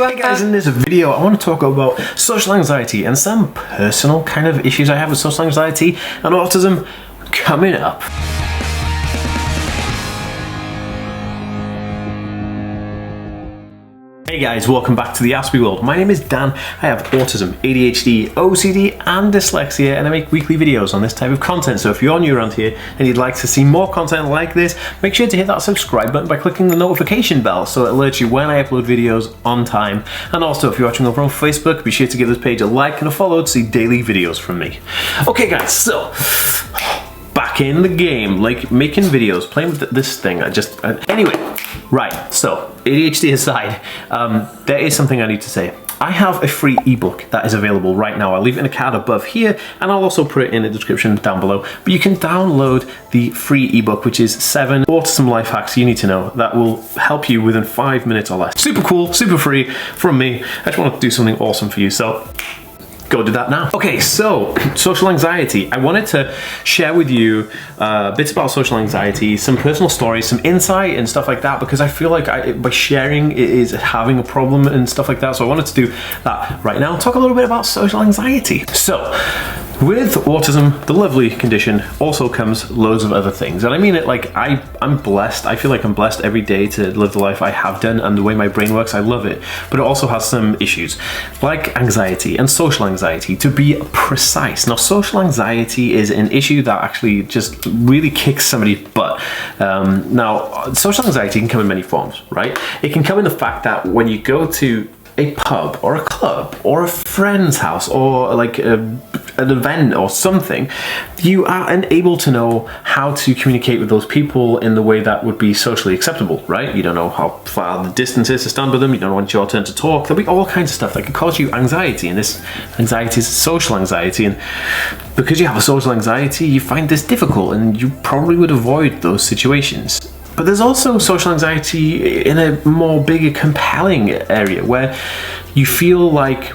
Hey guys, in this video I want to talk about social anxiety and some personal kind of issues I have with social anxiety and autism coming up. Hey guys, welcome back to TheAspieWorld. My name is Dan. I have autism, ADHD, OCD and dyslexia, and I make weekly videos on this type of content. So if you're new around here and you'd like to see more content like this, make sure to hit that subscribe button by clicking the notification bell so it alerts you when I upload videos on time. And also if you're watching over on Facebook, be sure to give this page a like and a follow to see daily videos from me. Okay guys, so back in the game, like making videos, playing with this thing. Anyway, right, so ADHD aside, there is something I need to say. I have a free ebook that is available right now. I'll leave it in a card above here and I'll also put it in the description down below. But you can download the free ebook, which is 7 autism life hacks you need to know that will help you within 5 minutes or less. Super cool, super free from me. I just want to do something awesome for you. So go do that now. Okay, so social anxiety. I wanted to share with you bits about social anxiety, some personal stories, some insight and stuff like that, because I feel like by sharing it is having a problem and stuff like that. So I wanted to do that right now. Talk a little bit about social anxiety. So with autism, the lovely condition, also comes loads of other things. And I mean it like I'm blessed. I feel like I'm blessed every day to live the life I have done, and the way my brain works, I love it. But it also has some issues like anxiety and social anxiety, to be precise. Now, social anxiety is an issue that actually just really kicks somebody's butt. Now, social anxiety can come in many forms, right? It can come in the fact that when you go to a pub or a club or a friend's house or like an event or something, you are unable to know how to communicate with those people in the way that would be socially acceptable, right? You don't know how far the distance is to stand with them, you don't know when it's your turn to talk. There'll be all kinds of stuff that can cause you anxiety, and this anxiety is social anxiety, and because you have a social anxiety, you find this difficult and you probably would avoid those situations. But there's also social anxiety in a more bigger, compelling area where you feel like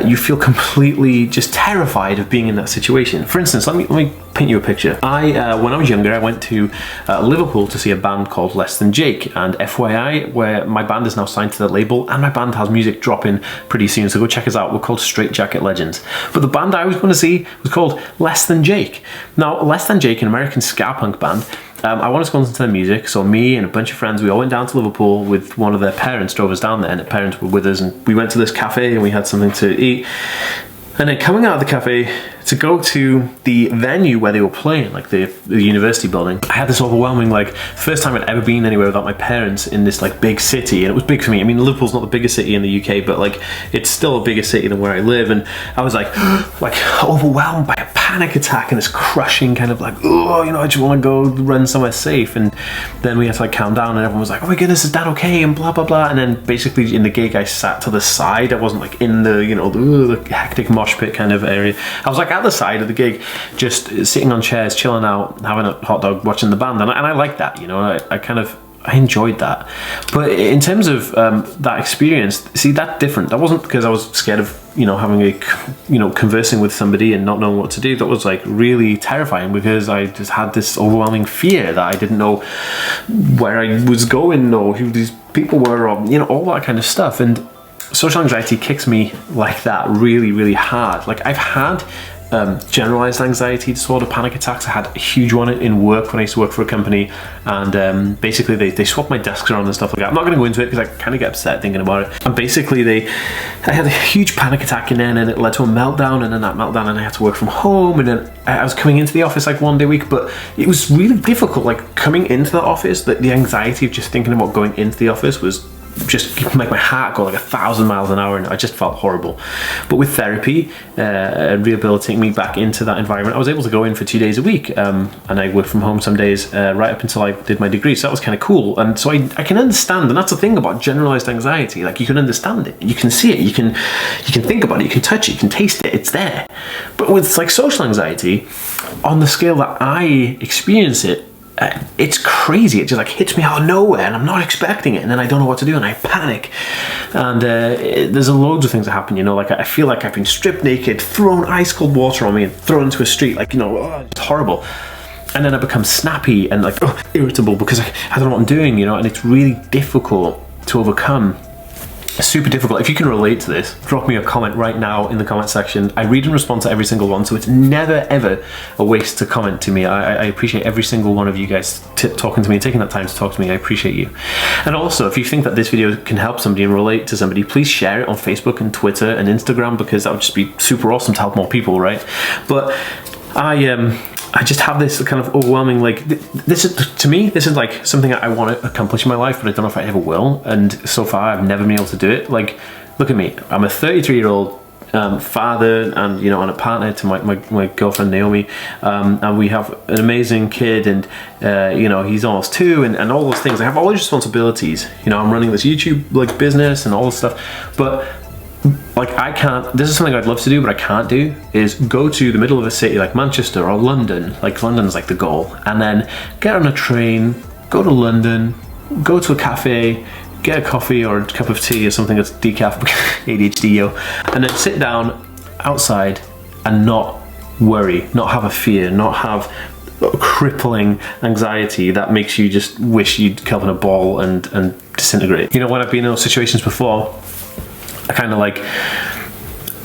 you feel completely just terrified of being in that situation. For instance, let me paint you a picture. When I was younger, I went to Liverpool to see a band called Less Than Jake, and FYI, where my band is now signed to the label, and my band has music dropping pretty soon, so go check us out. We're called Straight Jacket Legends. But the band I was going to see was called Less Than Jake. Now, Less Than Jake, an American ska punk band, I wanted to go into their music, so me and a bunch of friends, we all went down to Liverpool with one of their parents, drove us down there, and the parents were with us, and we went to this cafe and we had something to eat. And then coming out of the cafe to go to the venue where they were playing, like the university building, I had this overwhelming, like, first time I'd ever been anywhere without my parents in this like big city, and it was big for me. I mean, Liverpool's not the biggest city in the UK, but like it's still a bigger city than where I live, and I was like overwhelmed by a panic attack and this crushing kind of like, oh, you know, I just want to go run somewhere safe. And then we had to like calm down, and everyone was like, oh my goodness, is that okay, and blah blah blah. And then basically in the gig I sat to the side. I wasn't like in the, you know, the hectic mosh pit kind of area. I was like at the side of the gig, just sitting on chairs, chilling out, having a hot dog, watching the band, and I like that, you know. I enjoyed that. But in terms of that experience, see, that's different. That wasn't because I was scared of, you know, having a, you know, conversing with somebody and not knowing what to do. That was like really terrifying, because I just had this overwhelming fear that I didn't know where I was going or who these people were, or, you know, all that kind of stuff. And social anxiety kicks me like that really, really hard. Like, I've had generalized anxiety disorder, panic attacks. I had a huge one in work when I used to work for a company, and basically they swapped my desks around and stuff like that. I'm not going to go into it because I kind of get upset thinking about it. And basically I had a huge panic attack in there, and then it led to a meltdown, and then that meltdown, and I had to work from home, and then I was coming into the office like 1 day a week, but it was really difficult. Like, coming into the office, the anxiety of just thinking about going into the office was just make my heart go like 1,000 miles an hour, and I just felt horrible. But with therapy, rehabilitating me back into that environment, I was able to go in for 2 days a week, and I worked from home some days right up until I did my degree. So that was kind of cool. And so I can understand, and that's the thing about generalized anxiety. Like, you can understand it, you can see it, you can think about it, you can touch it, you can taste it, it's there. But with like social anxiety, on the scale that I experience it, it's crazy. It just like hits me out of nowhere, and I'm not expecting it, and then I don't know what to do, and I panic. And there's loads of things that happen, you know. Like, I feel like I've been stripped naked, thrown ice cold water on me, and thrown into a street. Like, you know, it's horrible. And then I become snappy and like irritable because I don't know what I'm doing, you know. And it's really difficult to overcome. super difficult. If you can relate to this, drop me a comment right now in the comment section. I read and respond to every single one, so it's never ever a waste to comment to me. I appreciate every single one of you guys talking to me and taking that time to talk to me. I appreciate you. And also, if you think that this video can help somebody and relate to somebody, please share it on Facebook and Twitter and Instagram, because that would just be super awesome to help more people, right? But I just have this kind of overwhelming, like, this is, to me, this is like something I want to accomplish in my life, but I don't know if I ever will. And so far, I've never been able to do it. Like, look at me. I'm a 33-year-old father, and, you know, and a partner to my girlfriend, Naomi. And we have an amazing kid, and, you know, he's almost 2, and all those things. I have all these responsibilities. You know, I'm running this YouTube, like, business and all this stuff. But like, I can't, this is something I'd love to do, but I can't do, is go to the middle of a city like Manchester or London. Like, London's like the goal, and then get on a train, go to London, go to a cafe, get a coffee or a cup of tea or something that's decaf, ADHD, yo, and then sit down outside and not worry, not have a fear, not have crippling anxiety that makes you just wish you'd come in a ball and disintegrate. You know, when I've been in those situations before, I kind of like,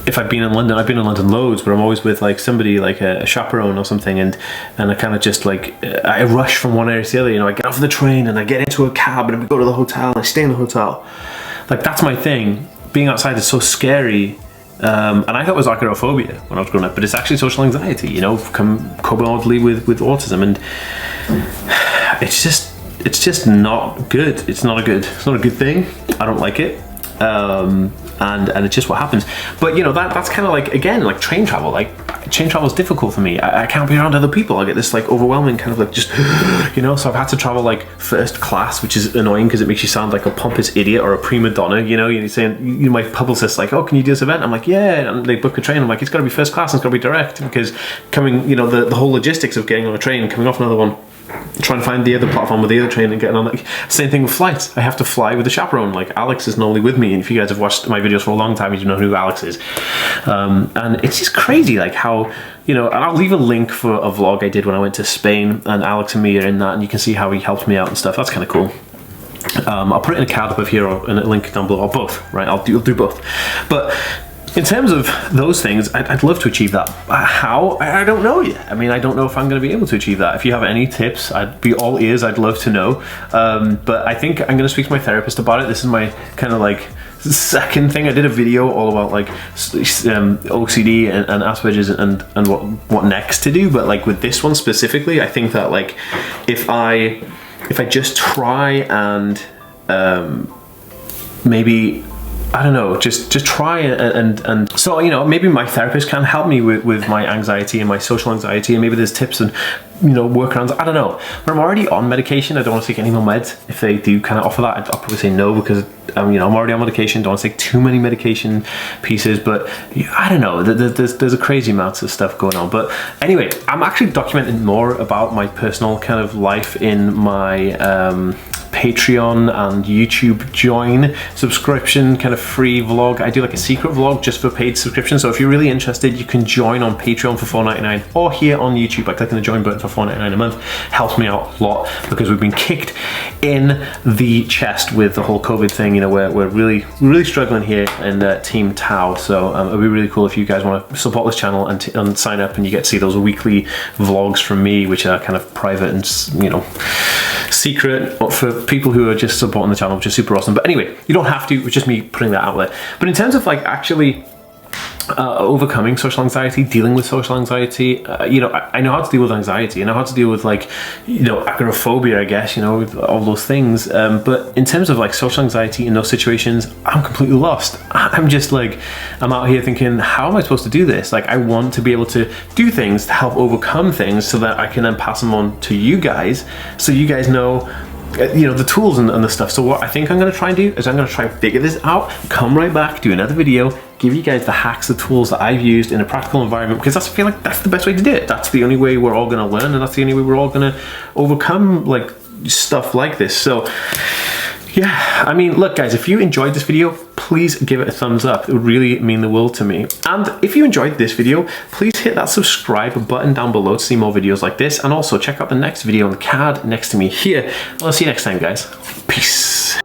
if I've been in London, I've been in London loads, but I'm always with like somebody, like a chaperone or something, and I kind of just like, I rush from one area to the other. You know, I get off the train and I get into a cab and we go to the hotel and I stay in the hotel. Like, that's my thing. Being outside is so scary. And I thought it was agoraphobia when I was growing up, but it's actually social anxiety, you know, comorbidly with autism, and it's just not good. It's not a good thing. I don't like it. And it's just what happens. But, you know, that's kind of like, again, like train travel. Like, train travel is difficult for me. I can't be around other people. I get this like overwhelming kind of like just, you know, so I've had to travel like first class, which is annoying because it makes you sound like a pompous idiot or a prima donna. You know, you're saying, you know, my publicist's like, oh, can you do this event? I'm like, yeah, and they book a train. I'm like, it's got to be first class and it's got to be direct, because coming, you know, the whole logistics of getting on a train and coming off another one, trying to find the other platform with the other train and getting on, like, same thing with flights. I have to fly with a chaperone. Like, Alex is normally with me, and if you guys have watched my videos for a long time, you know who Alex is. And it's just crazy, like how, you know, and I'll leave a link for a vlog I did when I went to Spain, and Alex and me are in that, and you can see how he helped me out and stuff. That's kind of cool. I'll put it in a card above here or in a link down below, or both, right? I'll do both. But in terms of those things, I'd love to achieve that. How? I don't know yet. I mean, I don't know if I'm going to be able to achieve that. If you have any tips, I'd be all ears. I'd love to know. But I think I'm going to speak to my therapist about it. This is my kind of like second thing. I did a video all about like OCD and Asperger's and what next to do. But like with this one specifically, I think that like if I just try and maybe, I don't know, just try and so, you know, maybe my therapist can help me with my anxiety and my social anxiety, and maybe there's tips and, you know, workarounds. I don't know. But I'm already on medication. I don't want to take any more meds. If they do kind of offer that, I'll probably say no, because you know, I'm already on medication. Don't want to take too many medication pieces. But I don't know. There's a crazy amount of stuff going on. But anyway, I'm actually documenting more about my personal kind of life in my Patreon and YouTube join subscription kind of free vlog. I do like a secret vlog just for paid subscription. So if you're really interested, you can join on Patreon for $4.99 or here on YouTube by clicking the join button for $4.99 a month. Helps me out a lot because we've been kicked in the chest with the whole COVID thing. You know, we're really struggling here in Team Tau. So it'd be really cool if you guys want to support this channel and sign up, and you get to see those weekly vlogs from me, which are kind of private and, you know, secret for people who are just supporting the channel, which is super awesome. But anyway, you don't have to. It's just me putting that out there. But in terms of like actually overcoming social anxiety, dealing with social anxiety, you know, I know how to deal with anxiety. I know how to deal with, like, you know, agoraphobia, I guess, you know, with all those things. But in terms of like social anxiety in those situations, I'm completely lost. I'm just like, I'm out here thinking, how am I supposed to do this? Like, I want to be able to do things to help overcome things so that I can then pass them on to you guys, so you guys know, you know, the tools and the stuff. So what I think I'm going to try and do is I'm going to try and figure this out, come right back, do another video, give you guys the hacks, the tools that I've used in a practical environment, because I feel like that's the best way to do it. That's the only way we're all going to learn, and that's the only way we're all going to overcome like stuff like this. So yeah, I mean, look guys, if you enjoyed this video, please give it a thumbs up. It would really mean the world to me. And if you enjoyed this video, please hit that subscribe button down below to see more videos like this. And also check out the next video on the card next to me here. I'll see you next time, guys. Peace.